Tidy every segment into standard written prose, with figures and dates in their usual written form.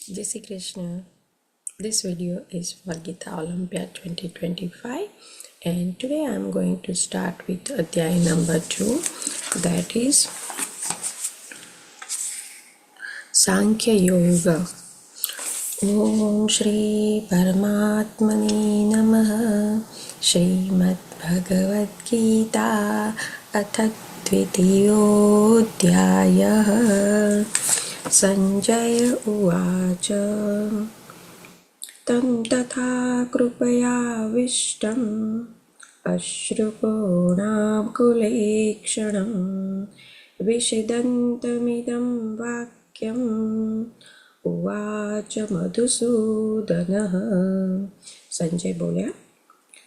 Jai Shri Krishna. This video is for Gita Olympiad 2025, and today I am going to start with Adhyay number 2, that is Sankhya Yoga. Om Shri Paramatmane Namaha. Srimad Bhagavad Gita Atha Dvitiyodhyayah. Sanjaya Uvacha. Tam tatha krupayavishtam ashrukonabkulekshanam vishidantamidam vakyam uvacha madhusudanah. Sanjay બોલ્યા,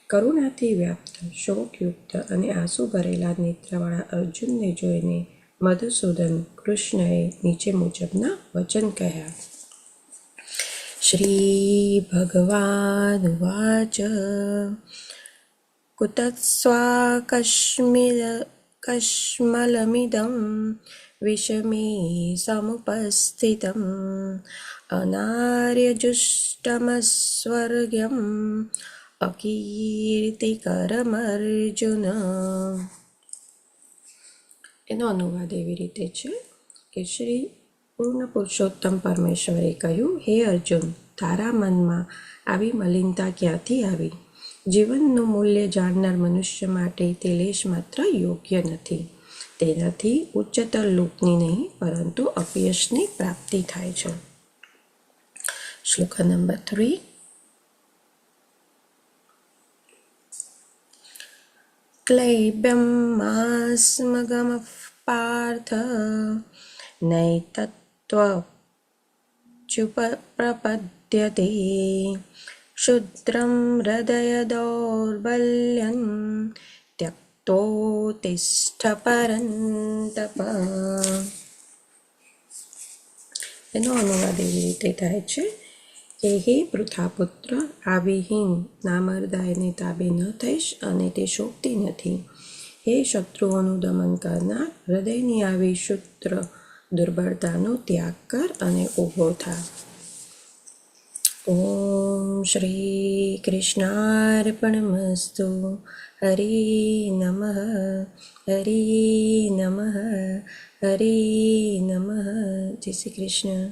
કરુણાથી વ્યાપ્ત, શોકયુક્ત અને આંસુ ભરેલા નેત્રવાળા અર્જુનને જોઈને મધુસૂદન કૃષ્ણએ નીચે મુજબના વચન કહ્યા. શ્રી ભગવાન ઉવાચ કુતસ્વા કશ્મલમિદં વિષમે સમુપસ્થિતમ અનાર્યજુષ્ટમસ્વર્ગ્યમ અકીર્તિકરમર્જુન. એનો અનુવાદ એવી રીતે છે કે શ્રી પૂર્ણ પુરુષોત્તમ પરમેશ્વરે કહ્યું, હે અર્જુન, તારા મનમાં આવી મલિનતા ક્યાંથી આવી? જીવનનું મૂલ્ય જાણનાર મનુષ્ય માટે તે લેશ માત્ર યોગ્ય નથી. તેનાથી ઉચ્ચતર લોકની નહીં પરંતુ અપયશની પ્રાપ્તિ થાય છે. શ્લોક નંબર 3. ક્લૈબ્યમ માસ્મગમ પાર્થ નૈતત્વચ્યુપપ્રપદ્યતે ક્ષુદ્રમ હૃદય દૌર્બલ્યં ત્યક્તોતિષ્ઠ પરંતપ. એનો અનુવાદ એવી રીતે થાય છે કે હે પૃથાપુત્ર, આ વિહીન નામર્દાયને તાબે ન થઈશ અને તે શોભતી નથી. હે શત્રુઓનું દમન કરનાર, હૃદયની આવી ક્ષુદ્ર દુર્બળતાનો ત્યાગ કર અને ઊભો થા. ઓમ શ્રી કૃષ્ણાર્પણમસ્તુ. હરિ નમઃ હરિ નમઃ હરિ નમઃ. જય શ્રી કૃષ્ણ.